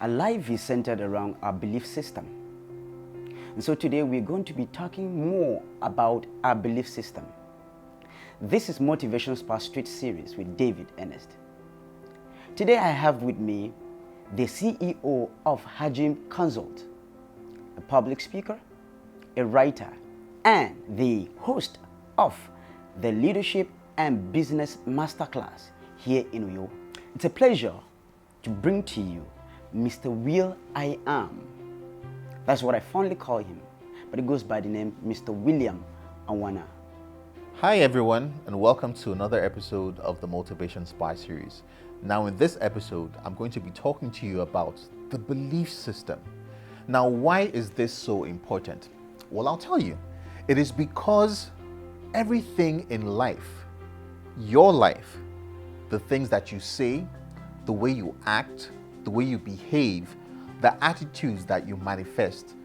Our life is centered around our belief system. And so today we're going to be talking more about our belief system. This is MOTIVATIONSPA Street Series with David Ernest. Today I have with me the CEO of Hajim Consult, a public speaker, a writer, and the host of the Leadership and Business Masterclass here in Uyo. It's a pleasure to bring to you Mr. Will I Am. That's what I fondly call him, but it goes by the name Mr. William Anwana. Hi everyone, and welcome to another episode of the MOTIVATIONSPA Series. Now in this episode, I'm going to be talking to you about the belief system. Now why is this so important? Well, I'll tell you. It is because everything in life, your life, the things that you say, the way you act, the way you behave, the attitudes that you manifest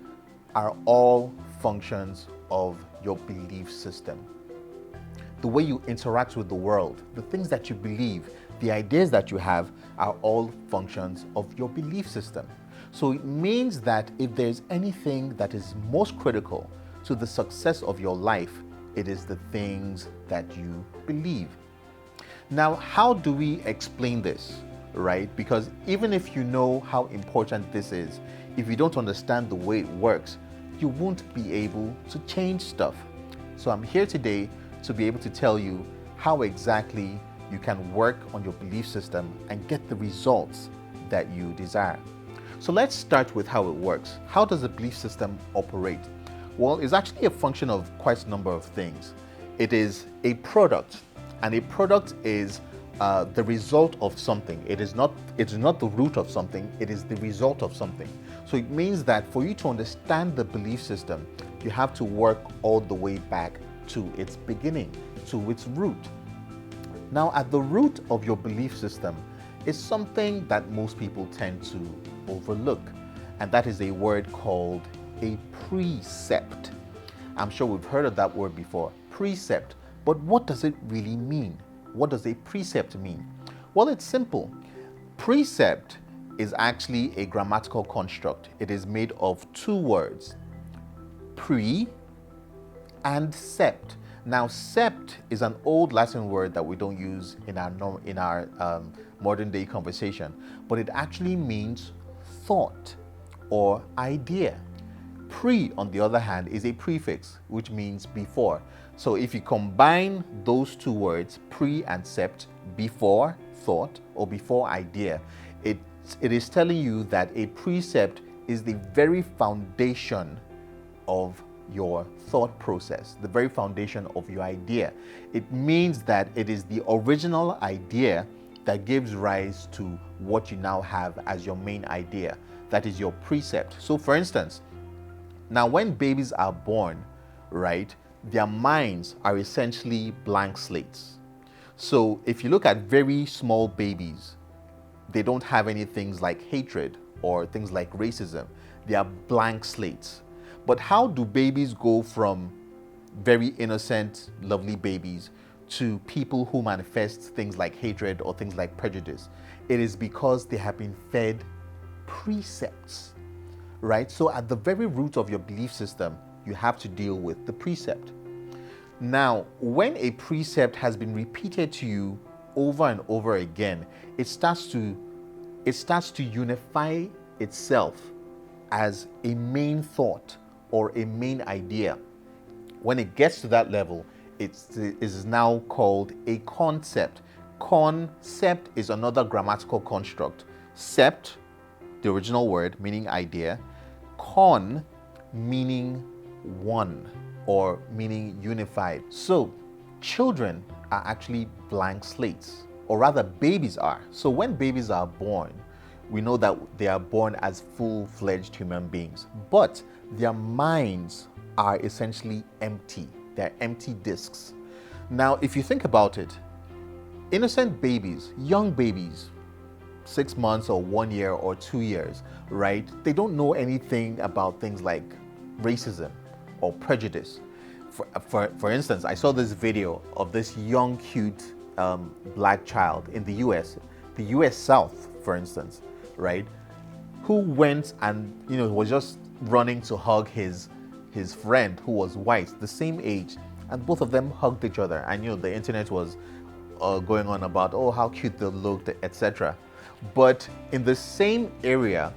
are all functions of your belief system. The way you interact with the world, the things that you believe, the ideas that you have are all functions of your belief system. So it means that if there's anything that is most critical to the success of your life, it is the things that you believe. Now, how do we explain this? Right? Because even if you know how important this is, if you don't understand the way it works, you won't be able to change stuff. So I'm here today to be able to tell you how exactly you can work on your belief system and get the results that you desire. So let's start with how it works. How does a belief system operate? Well, it's actually a function of quite a number of things. It is a product, and a product is the result of something. It's not the root of something, it is the result of something. So it means that for you to understand the belief system, you have to work all the way back to its beginning, to its root. Now, at the root of your belief system is something that most people tend to overlook, and that is a word called a precept. I'm sure we've heard of that word before, precept. But what does it really mean? What does a precept mean? Well, it's simple. Precept is actually a grammatical construct. It is made of two words, pre and sept. Now, sept is an old Latin word that we don't use in our modern day conversation, but it actually means thought or idea. Pre, on the other hand, is a prefix, which means before. So if you combine those two words, pre and sept, before thought or before idea, it is telling you that a precept is the very foundation of your thought process, the very foundation of your idea. It means that it is the original idea that gives rise to what you now have as your main idea. That is your precept. So for instance, now when babies are born, right, their minds are essentially blank slates. So if you look at very small babies, they don't have any things like hatred or things like racism. They are blank slates. But how do babies go from very innocent, lovely babies to people who manifest things like hatred or things like prejudice? It is because they have been fed precepts, right? So at the very root of your belief system, you have to deal with the precept. Now, when a precept has been repeated to you over and over again, it starts to unify itself as a main thought or a main idea. When it gets to that level, it is now called a concept. Concept is another grammatical construct. Sept, the original word meaning idea, con meaning one or meaning unified. So children are actually blank slates, or rather babies are. So when babies are born, we know that they are born as full-fledged human beings, but their minds are essentially empty. They're empty discs. Now, if you think about it, innocent babies, young babies, 6 months or 1 year or 2 years, right? They don't know anything about things like racism or prejudice. For instance, I saw this video of this young, cute black child in the US South, for instance, right? who went and was just running to hug his friend who was white, the same age, and both of them hugged each other. And the internet was going on about, oh, how cute they looked, etc. But in the same area,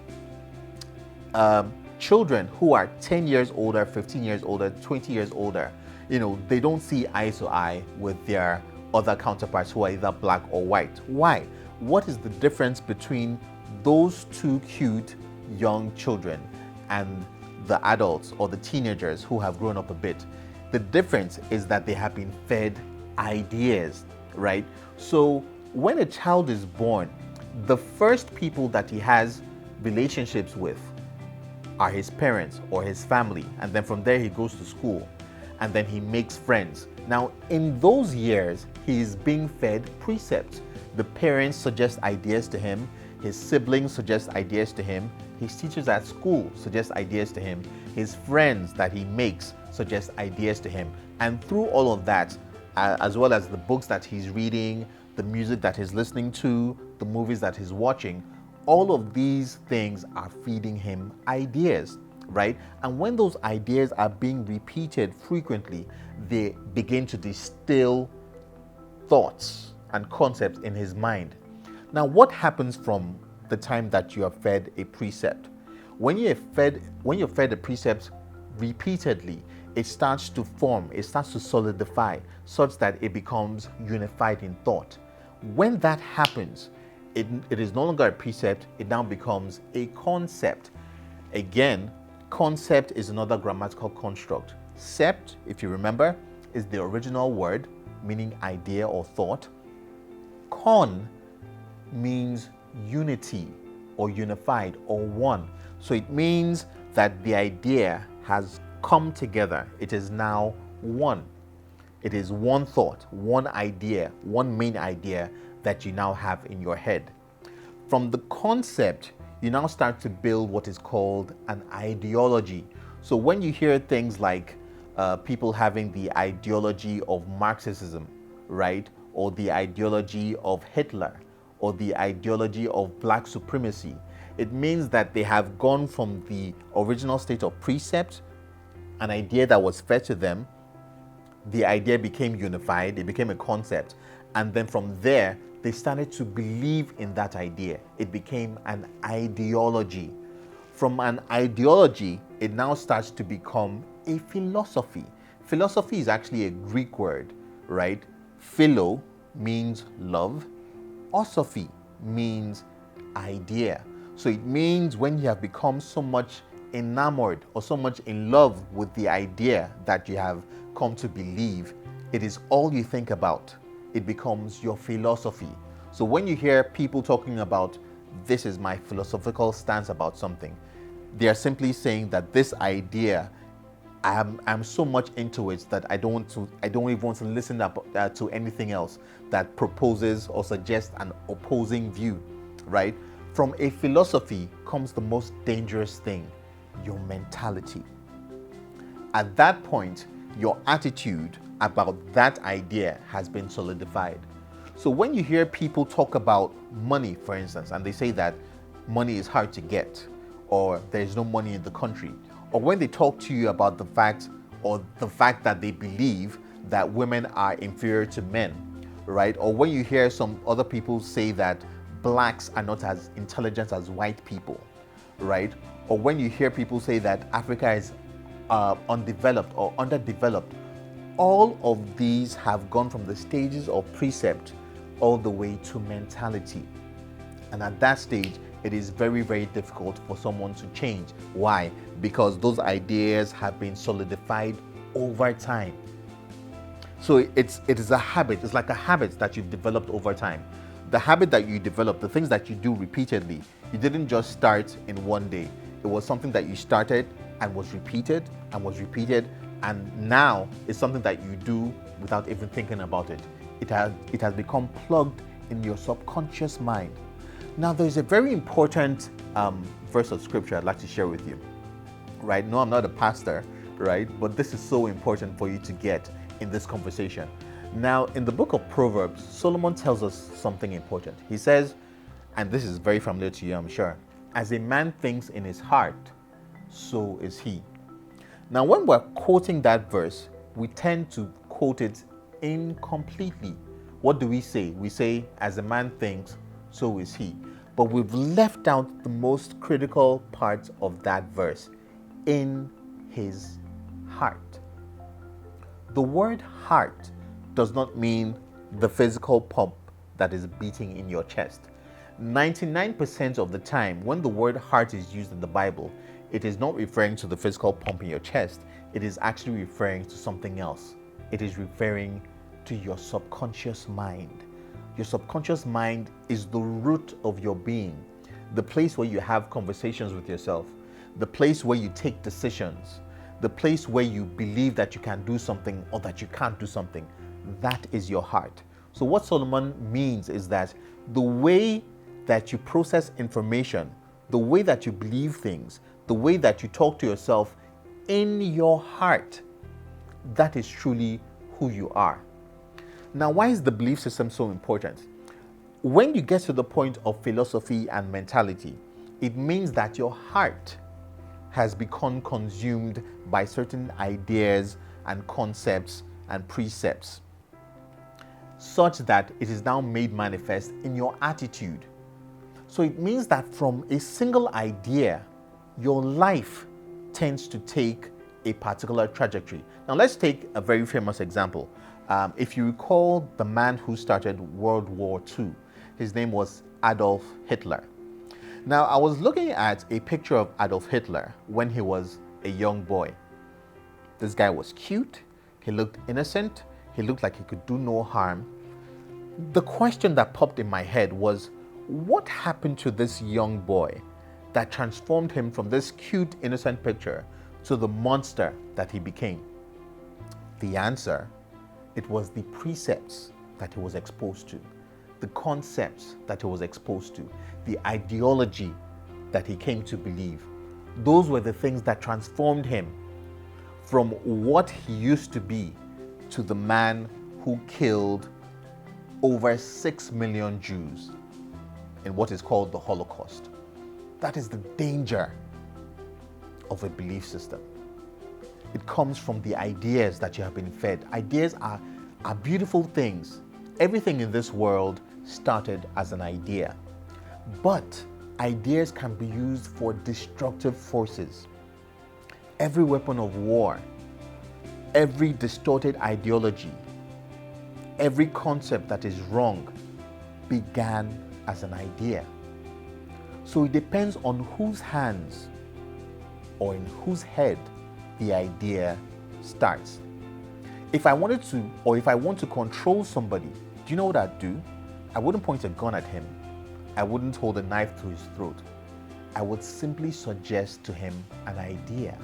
children who are 10 years older, 15 years older, 20 years older, they don't see eye to eye with their other counterparts who are either black or white. Why? What is the difference between those two cute young children and the adults or the teenagers who have grown up a bit? The difference is that they have been fed ideas, right? So when a child is born, the first people that he has relationships with are his parents or his family, and then from there he goes to school, and then he makes friends. Now, in those years, he is being fed precepts. The parents suggest ideas to him, his siblings suggest ideas to him, his teachers at school suggest ideas to him, his friends that he makes suggest ideas to him. And through all of that, as well as the books that he's reading, the music that he's listening to, the movies that he's watching, all of these things are feeding him ideas, right? And when those ideas are being repeated frequently, they begin to distill thoughts and concepts in his mind. Now, what happens from the time that you are fed a precept? When you're fed a precept repeatedly, it starts to form, it starts to solidify such that it becomes unified in thought. When that happens, it is no longer a precept, it now becomes a concept. Again, concept is another grammatical construct. Cept, if you remember, is the original word meaning idea or thought. Con means unity or unified or one. So it means that the idea has come together. It is now one. It is one thought, one idea, one main idea that you now have in your head. From the concept, you now start to build what is called an ideology. So when you hear things like people having the ideology of Marxism, right? Or the ideology of Hitler, or the ideology of black supremacy, it means that they have gone from the original state of precept, an idea that was fed to them, the idea became unified, it became a concept, and then from there, they started to believe in that idea. It became an ideology. From an ideology, it now starts to become a philosophy. Philosophy is actually a Greek word, right? Philo means love. Osophy means idea. So it means when you have become so much enamored or so much in love with the idea that you have come to believe, it is all you think about. It becomes your philosophy. So when you hear people talking about, this is my philosophical stance about something, they are simply saying that this idea, I'm so much into it that I don't even want to listen to anything else that proposes or suggests an opposing view, right? From a philosophy comes the most dangerous thing, your mentality. At that point, your attitude about that idea has been solidified. So when you hear people talk about money, for instance, and they say that money is hard to get, or there is no money in the country, or when they talk to you about the fact that they believe that women are inferior to men, right? Or when you hear some other people say that blacks are not as intelligent as white people, right? Or when you hear people say that Africa is undeveloped or underdeveloped, all of these have gone from the stages of precept all the way to mentality. And at that stage, it is very, very difficult for someone to change. Why? Because those ideas have been solidified over time. So it is a habit. It's like a habit that you've developed over time. The habit that you develop, the things that you do repeatedly, you didn't just start in one day. It was something that you started and was repeated and was repeated, and now it's something that you do without even thinking about it. It has become plugged in your subconscious mind. Now, there's a very important verse of scripture I'd like to share with you. Right? No, I'm not a pastor, right? But this is so important for you to get in this conversation. Now, in the book of Proverbs, Solomon tells us something important. He says, and this is very familiar to you, I'm sure, as a man thinks in his heart, so is he. Now, when we're quoting that verse, we tend to quote it incompletely. What do we say? We say, as a man thinks, so is he. But we've left out the most critical part of that verse, in his heart. The word heart does not mean the physical pump that is beating in your chest. 99% of the time, when the word heart is used in the Bible, it is not referring to the physical pump in your chest. It is actually referring to something else. It is referring to your subconscious mind. Your subconscious mind is the root of your being, the place where you have conversations with yourself, the place where you take decisions, the place where you believe that you can do something or that you can't do something. That is your heart. So what Solomon means is that the way that you process information, the way that you believe things, the way that you talk to yourself in your heart, that is truly who you are. Now, why is the belief system so important? When you get to the point of philosophy and mentality, it means that your heart has become consumed by certain ideas and concepts and precepts, such that it is now made manifest in your attitude. So it means that from a single idea, your life tends to take a particular trajectory. Now let's take a very famous example. If you recall the man who started World War II, his name was Adolf Hitler. Now, I was looking at a picture of Adolf Hitler when he was a young boy. This guy was cute, he looked innocent, he looked like he could do no harm. The question that popped in my head was, what happened to this young boy that transformed him from this cute, innocent picture to the monster that he became? The answer, it was the precepts that he was exposed to, the concepts that he was exposed to, the ideology that he came to believe. Those were the things that transformed him from what he used to be to the man who killed over 6 million Jews in what is called the Holocaust. That is the danger of a belief system. It comes from the ideas that you have been fed. Ideas are beautiful things. Everything in this world started as an idea. But ideas can be used for destructive forces. Every weapon of war, every distorted ideology, every concept that is wrong began as an idea. So it depends on whose hands or in whose head the idea starts. If I want to control somebody, do you know what I'd do? I wouldn't point a gun at him. I wouldn't hold a knife to his throat. I would simply suggest to him an idea,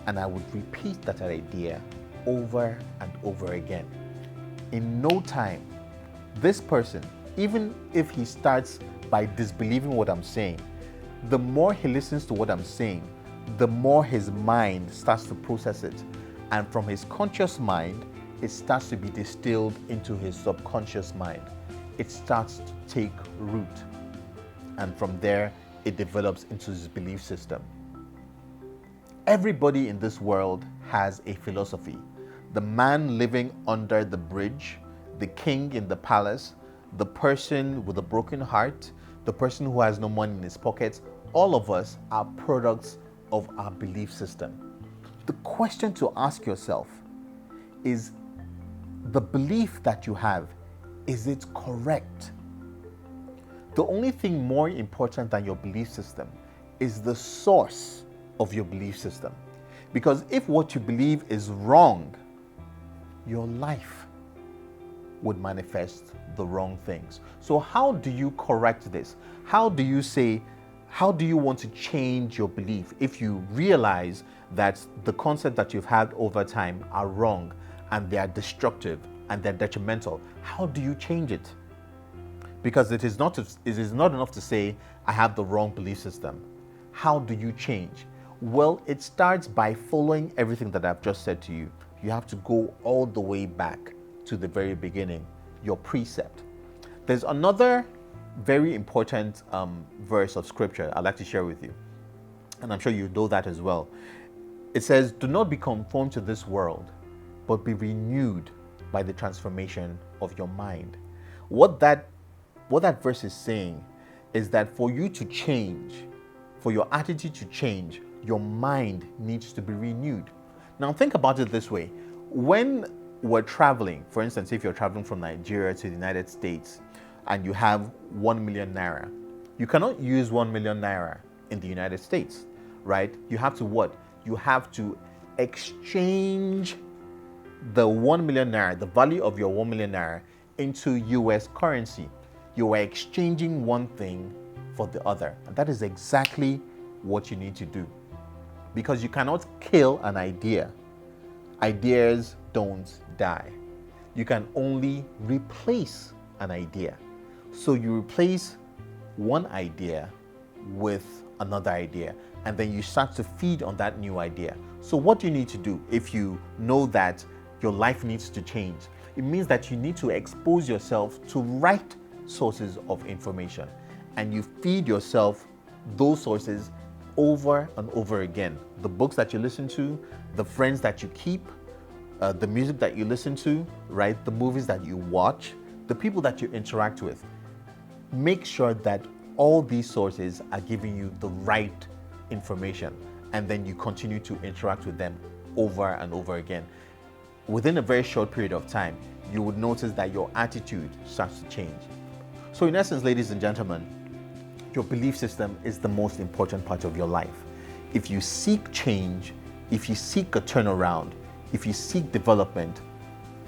and I would repeat that idea over and over again. In no time, this person, even if he starts by disbelieving what I'm saying, the more he listens to what I'm saying, the more his mind starts to process it. And from his conscious mind, it starts to be distilled into his subconscious mind. It starts to take root. And from there, it develops into his belief system. Everybody in this world has a philosophy. The man living under the bridge, the king in the palace, the person with a broken heart, the person who has no money in his pockets, all of us are products of our belief system. The question to ask yourself is, the belief that you have, is it correct? The only thing more important than your belief system is the source of your belief system. Because if what you believe is wrong, your life would manifest the wrong things. So how do you correct this? How do you want to change your belief if you realize that the concept that you've had over time are wrong and they are destructive and they're detrimental? How do you change it? Because it is not enough to say, I have the wrong belief system. How do you change? Well, it starts by following everything that I've just said to you. You have to go all the way back to the very beginning, your precept. There's another very important verse of scripture I'd like to share with you. And I'm sure you know that as well. It says, do not be conformed to this world, but be renewed by the transformation of your mind. What that verse is saying is that for you to change, for your attitude to change, your mind needs to be renewed. Now think about it this way. When we're traveling, for instance, if you're traveling from Nigeria to the United States and you have 1 million naira, you cannot use 1 million naira in the United States, right? You have to what? You have to exchange the 1 million naira, the value of your 1 million naira, into US currency. You are exchanging one thing for the other. And that is exactly what you need to do. Because you cannot kill an idea. Ideas don't die. You can only replace an idea. So you replace one idea with another idea, and then you start to feed on that new idea. So what do you need to do if you know that your life needs to change? It means that you need to expose yourself to right sources of information, and you feed yourself those sources over and over again. The books that you listen to, the friends that you keep, the music that you listen to, right? The movies that you watch, the people that you interact with. Make sure that all these sources are giving you the right information, and then you continue to interact with them over and over again. Within a very short period of time, you would notice that your attitude starts to change. So in essence, ladies and gentlemen, your belief system is the most important part of your life. If you seek change, if you seek a turnaround, if you seek development,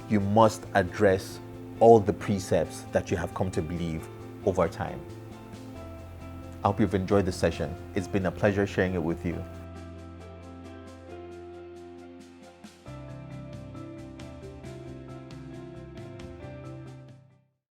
you must address all the precepts that you have come to believe over time. I hope you've enjoyed this session. It's been a pleasure sharing it with you.